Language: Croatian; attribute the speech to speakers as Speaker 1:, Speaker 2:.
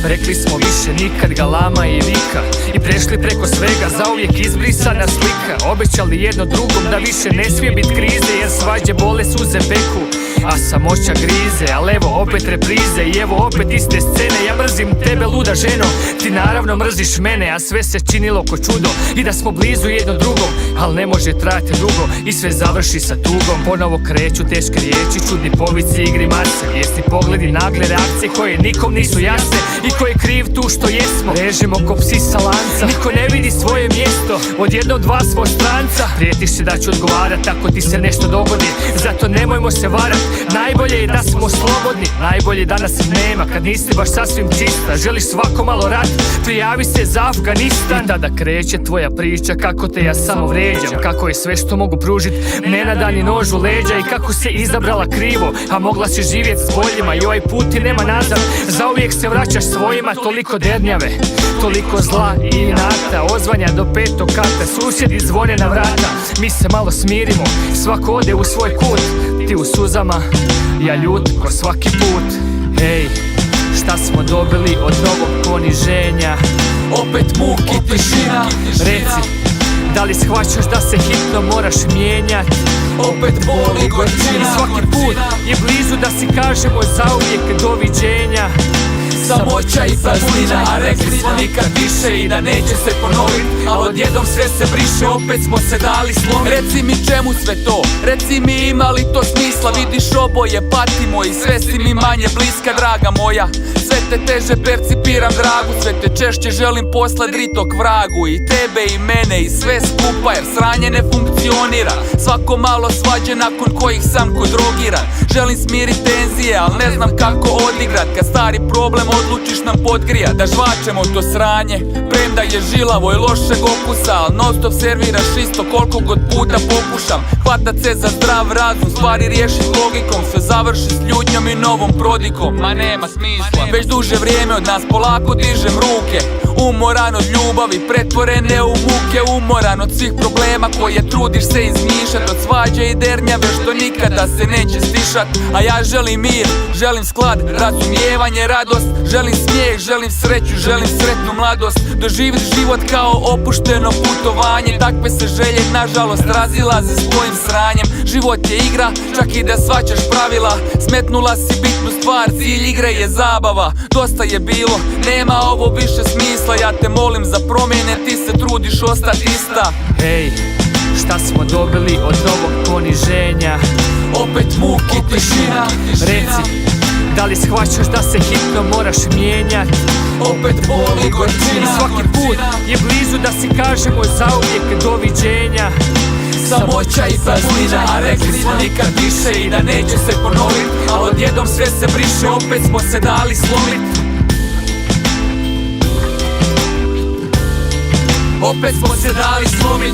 Speaker 1: Rekli smo više nikad galama i vika i prešli preko svega, zauvijek izbrisana slika. Obećali jedno drugom da više ne smije bit krize, jer svađe bole suze beku, a samoća grize. Al evo opet reprize i evo opet iste scene. Ja mrzim tebe luda ženo, ti naravno mrziš mene, a sve se činilo ko čudo i da smo blizu jedno drugom, al ne može trajati dugo i sve završi sa tugom. Ponovo kreću teške riječi, čudni povici i grimase, vjesni pogledi, nagle reakcije koje nikom nisu jasne. I ko je kriv tu što jesmo, režimo ko psi sa lanca, niko ne vidi svoje mjesto, odjednom dva smo stranca. Prijetiš se da ću odgovarat ako ti se nešto dogodi, zato nemojmo se varat, najbolje je da smo slobodni. Najbolje da nas nema kad nisi baš sasvim čista, želiš svako malo rat, prijavi se za Afganistan. I tada kreće tvoja priča kako te ja samo vrijeđam, kako je sve što mogu pružit nenadani nož u leđa i kako se izabrala krivo, a mogla si živjet s boljima. I ovaj put ti nema nazad, zauvijek se vraćaš svojima. Toliko dernjave, toliko zla i inata, ozvanja do 5. kata, susjedi zvone na vrata. Mi se malo smirimo, svako ode u svoj kut, ti u suzama, ja ljut ko svaki put. Hej, šta smo dobili od novog poniženja?
Speaker 2: Opet muk i tišina.
Speaker 1: Reci, da li shvaćaš da se hitno moraš mijenjat?
Speaker 2: Opet boli gorčina.
Speaker 1: I svaki put je blizu da si kažemo zauvijek doviđenja.
Speaker 2: Samoća i praznina, a rekli smo nikad više i da neće se ponovit, al odjednom sve se briše, opet smo se dali slomit. Reci mi čemu sve to, reci mi ima li to smisla, vidiš oboje patimo i sve si mi manje bliska draga moja. Sve te teže percipiram dragu, sve te češće želim poslat ritok vragu. I tebe i mene i sve skupa, jer sranje ne funkcionira. Svako malo svađe nakon kojih sam ko drogiran. Želim smirit tenzije, al ne znam kako odigrat, kad stari problem odlučiš nam podgrijat. Da žvačemo to sranje, premda je žilavo i lošeg okusa, al non stop serviraš isto koliko god puta pokušam hvatat se za zdrav razum, stvari riješit logikom, sve završi s ljutnjom i novom prodikom. Ma nema smisla, već duže vrijeme od nas polako dižem ruke, umoran od ljubavi pretvorene u muke, umoran od svih problema koje trudiš se izmišljat, od svađe i dernjave što nikada se neće stišat. A ja želim mir, želim sklad, razumijevanje, radost, želim smijeh, želim sreću, želim sretnu mladost, doživit život kao opušteno putovanje. Takve se želje nažalost razilaze s tvojim sranjem. Život je igra, čak i da shvaćaš pravila, smetnula si bitnu stvar, cilj igre je zabava. Dosta je bilo, nema ovo više smisla, ja te molim za promjene, ti se trudiš ostati ista.
Speaker 1: Hej, šta smo dobili od novog poniženja?
Speaker 2: Opet muk i tišina.
Speaker 1: Reci, da li shvaćaš da se hitno moraš mijenjat?
Speaker 2: Opet boli gorčina.
Speaker 1: I svaki put je blizu da si kažemo zauvijek doviđenja.
Speaker 2: Samoća i praznina, a rekli smo nikad više i da neće se ponovit, al odjednom sve se briše, opet smo se dali slomit. Opet smo se dali slomit.